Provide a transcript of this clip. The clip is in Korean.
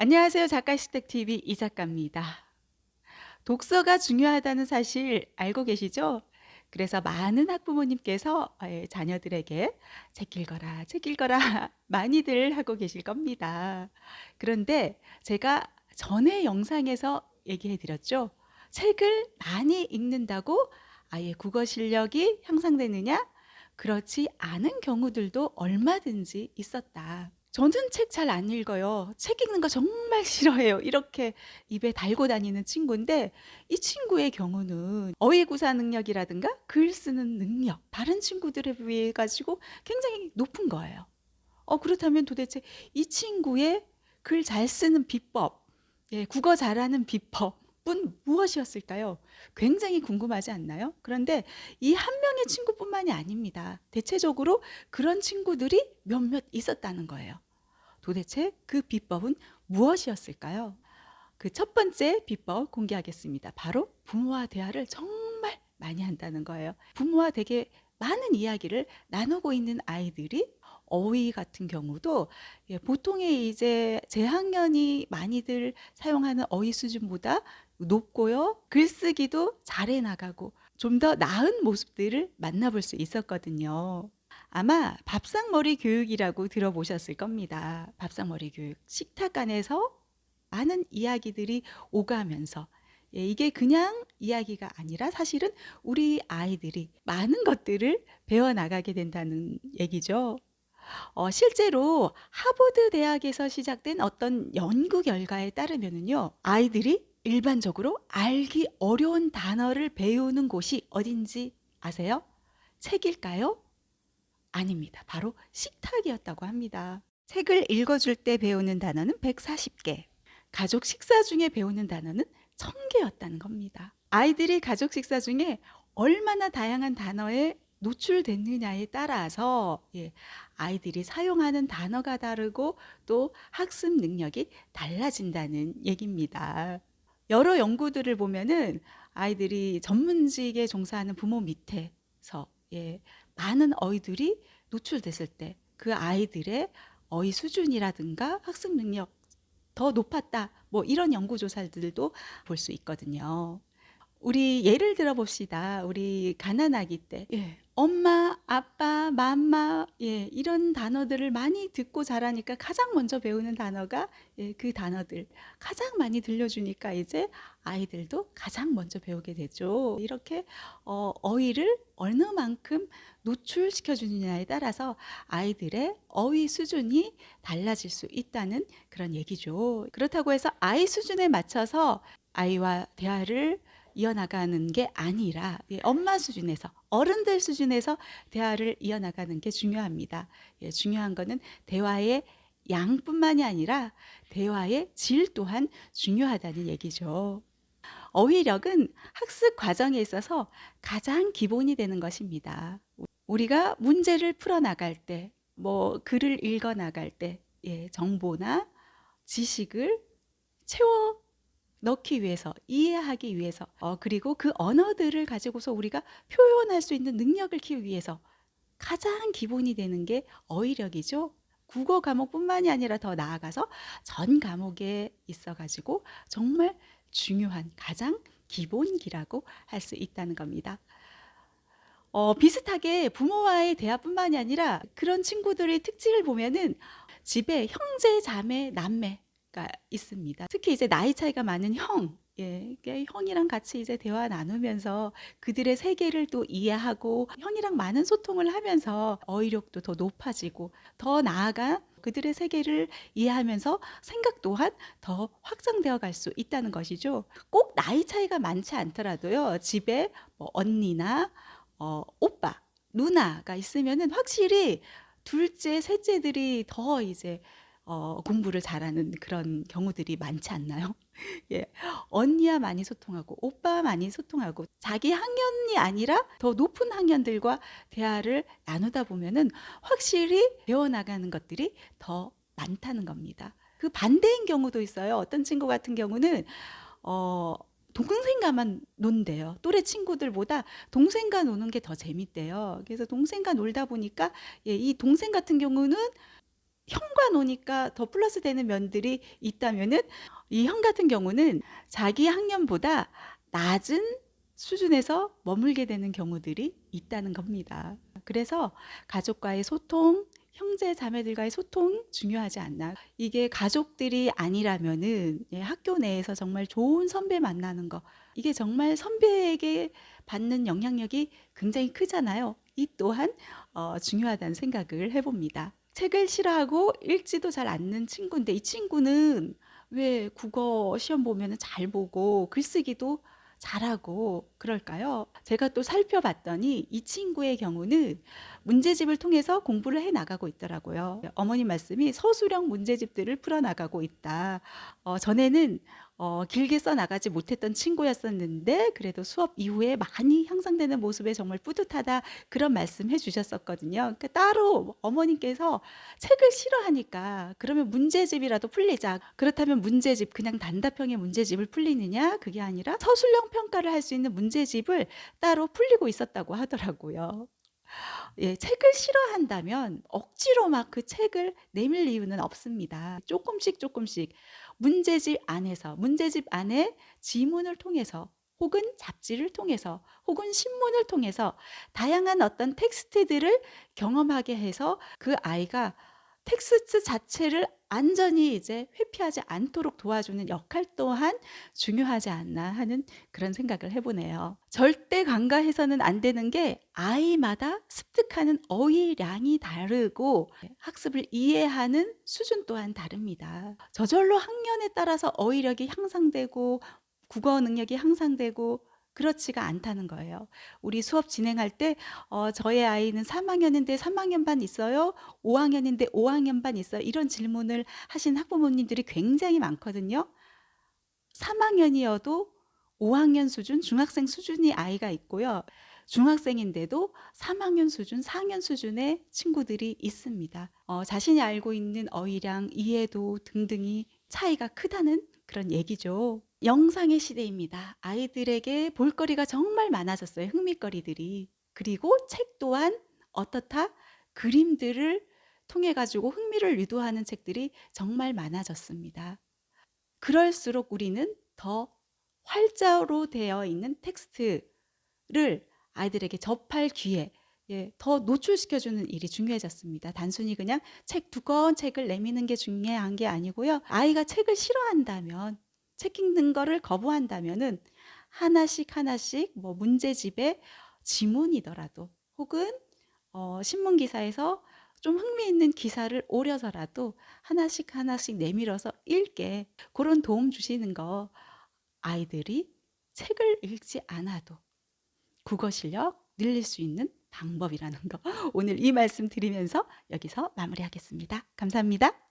안녕하세요. 작가식탁TV 이 작가입니다. 독서가 중요하다는 사실 알고 계시죠? 그래서 많은 학부모님께서 자녀들에게 책 읽어라, 책 읽어라 많이들 하고 계실 겁니다. 그런데 제가 전에 영상에서 얘기해 드렸죠. 책을 많이 읽는다고 아이의 국어 실력이 향상되느냐? 그렇지 않은 경우들도 얼마든지 있었다. 저는 책 잘 안 읽어요. 책 읽는 거 정말 싫어해요. 이렇게 입에 달고 다니는 친구인데 이 친구의 경우는 어휘구사 능력이라든가 글 쓰는 능력, 다른 친구들에 비해 가지고 굉장히 높은 거예요. 그렇다면 도대체 이 친구의 글 잘 쓰는 비법, 국어 잘하는 비법은 무엇이었을까요? 굉장히 궁금하지 않나요? 그런데 이 한 명의 친구뿐만이 아닙니다. 대체적으로 그런 친구들이 몇몇 있었다는 거예요. 도대체 그 비법은 무엇이었을까요? 그 첫 번째 비법 공개하겠습니다. 바로 부모와 대화를 정말 많이 한다는 거예요. 부모와 되게 많은 이야기를 나누고 있는 아이들이 어휘 같은 경우도 보통의 이제 재학년이 많이들 사용하는 어휘 수준보다 높고요. 글쓰기도 잘해 나가고 좀 더 나은 모습들을 만나볼 수 있었거든요. 아마 밥상머리 교육이라고 들어보셨을 겁니다. 밥상머리 교육. 식탁 안에서 많은 이야기들이 오가면서 이게 그냥 이야기가 아니라 사실은 우리 아이들이 많은 것들을 배워나가게 된다는 얘기죠. 실제로 하버드 대학에서 시작된 어떤 연구 결과에 따르면은요, 아이들이 일반적으로 알기 어려운 단어를 배우는 곳이 어딘지 아세요? 책일까요? 아닙니다. 바로 식탁이었다고 합니다. 책을 읽어줄 때 배우는 단어는 140개, 가족 식사 중에 배우는 단어는 1000개였다는 겁니다. 아이들이 가족 식사 중에 얼마나 다양한 단어에 노출됐느냐에 따라서 아이들이 사용하는 단어가 다르고 또 학습 능력이 달라진다는 얘기입니다. 여러 연구들을 보면은 아이들이 전문직에 종사하는 부모 밑에서 많은 어휘들이 노출됐을 때 그 아이들의 어휘 수준이라든가 학습 능력 더 높았다. 뭐 이런 연구 조사들도 볼 수 있거든요. 우리 예를 들어 봅시다. 우리 가난아기 때 엄마, 아빠, 맘마 이런 단어들을 많이 듣고 자라니까 가장 먼저 배우는 단어가 그 단어들 가장 많이 들려주니까 이제 아이들도 가장 먼저 배우게 되죠. 이렇게 어휘를 어느 만큼 노출시켜 주느냐에 따라서 아이들의 어휘 수준이 달라질 수 있다는 그런 얘기죠. 그렇다고 해서 아이 수준에 맞춰서 아이와 대화를 이어나가는 게 아니라 엄마 수준에서 어른들 수준에서 대화를 이어나가는 게 중요합니다. 중요한 거는 대화의 양뿐만이 아니라 대화의 질 또한 중요하다는 얘기죠. 어휘력은 학습 과정에 있어서 가장 기본이 되는 것입니다. 우리가 문제를 풀어나갈 때, 뭐 글을 읽어나갈 때 정보나 지식을 채워 넣기 위해서, 이해하기 위해서, 그리고 그 언어들을 가지고서 우리가 표현할 수 있는 능력을 키우기 위해서 가장 기본이 되는 게 어휘력이죠. 국어 과목뿐만이 아니라 더 나아가서 전 과목에 있어가지고 정말 중요한 가장 기본기라고 할 수 있다는 겁니다. 비슷하게 부모와의 대화뿐만이 아니라 그런 친구들의 특징을 보면은 집에 형제, 자매, 남매가 있습니다. 특히 이제 나이 차이가 많은 형, 이게 형이랑 같이 이제 대화 나누면서 그들의 세계를 또 이해하고 형이랑 많은 소통을 하면서 어휘력도 더 높아지고 더 나아가 그들의 세계를 이해하면서 생각 또한 더 확장되어 갈 수 있다는 것이죠. 꼭 나이 차이가 많지 않더라도요. 집에 뭐 언니나 오빠, 누나가 있으면은 확실히 둘째, 셋째들이 더 이제 공부를 잘하는 그런 경우들이 많지 않나요? 예. 언니와 많이 소통하고 오빠와 많이 소통하고 자기 학년이 아니라 더 높은 학년들과 대화를 나누다 보면은 확실히 배워나가는 것들이 더 많다는 겁니다. 그 반대인 경우도 있어요. 어떤 친구 같은 경우는 어 동생과만 논대요. 또래 친구들보다 동생과 노는 게 더 재밌대요. 그래서 동생과 놀다 보니까 이 동생 같은 경우는 형과 노니까 더 플러스 되는 면들이 있다면은 이 형 같은 경우는 자기 학년보다 낮은 수준에서 머물게 되는 경우들이 있다는 겁니다. 그래서 가족과의 소통, 형제 자매들과의 소통 중요하지 않나. 이게 가족들이 아니라면은 학교 내에서 정말 좋은 선배 만나는 거, 이게 정말 선배에게 받는 영향력이 굉장히 크잖아요. 이 또한 중요하다는 생각을 해봅니다. 책을 싫어하고 읽지도 잘 않는 친구인데 이 친구는 왜 국어 시험 보면 잘 보고 글쓰기도 잘하고 그럴까요? 제가 또 살펴봤더니 이 친구의 경우는 문제집을 통해서 공부를 해 나가고 있더라고요. 어머님 말씀이 서술형 문제집들을 풀어나가고 있다. 전에는 길게 써나가지 못했던 친구였었는데 그래도 수업 이후에 많이 향상되는 모습에 정말 뿌듯하다, 그런 말씀 해주셨었거든요. 그러니까 따로 어머님께서 책을 싫어하니까 그러면 문제집이라도 풀리자. 그렇다면 문제집, 그냥 단답형의 문제집을 풀리느냐? 그게 아니라 서술형 평가를 할 수 있는 문제집을 따로 풀리고 있었다고 하더라고요. 예, 책을 싫어한다면 억지로 막 그 책을 내밀 이유는 없습니다. 조금씩 조금씩 문제집 안에 지문을 통해서 혹은 잡지를 통해서 혹은 신문을 통해서 다양한 어떤 텍스트들을 경험하게 해서 그 아이가 텍스트 자체를 안전히 이제 회피하지 않도록 도와주는 역할 또한 중요하지 않나 하는 그런 생각을 해보네요. 절대 간과해서는 안 되는 게 아이마다 습득하는 어휘량이 다르고 학습을 이해하는 수준 또한 다릅니다. 저절로 학년에 따라서 어휘력이 향상되고 국어 능력이 향상되고 그렇지가 않다는 거예요. 우리 수업 진행할 때 저의 아이는 3학년인데 3학년 반 있어요? 5학년인데 5학년 반 있어요? 이런 질문을 하신 학부모님들이 굉장히 많거든요. 3학년이어도 5학년 수준, 중학생 수준의 아이가 있고요. 중학생인데도 3학년 수준, 4학년 수준의 친구들이 있습니다. 자신이 알고 있는 어휘량, 이해도 등등이 차이가 크다는 그런 얘기죠. 영상의 시대입니다. 아이들에게 볼거리가 정말 많아졌어요. 흥미거리들이. 그리고 책 또한 어떻다? 그림들을 통해 가지고 흥미를 유도하는 책들이 정말 많아졌습니다. 그럴수록 우리는 더 활자로 되어 있는 텍스트를 아이들에게 접할 기회, 더 노출시켜주는 일이 중요해졌습니다. 단순히 그냥 두꺼운 책을 내미는 게 중요한 게 아니고요. 아이가 책을 싫어한다면, 책 읽는 거를 거부한다면은 하나씩 하나씩 뭐 문제집에 지문이더라도 혹은 신문 기사에서 좀 흥미있는 기사를 오려서라도 하나씩 하나씩 내밀어서 읽게, 그런 도움 주시는 거, 아이들이 책을 읽지 않아도 국어 실력 늘릴 수 있는 방법이라는 거 오늘 이 말씀 드리면서 여기서 마무리하겠습니다. 감사합니다.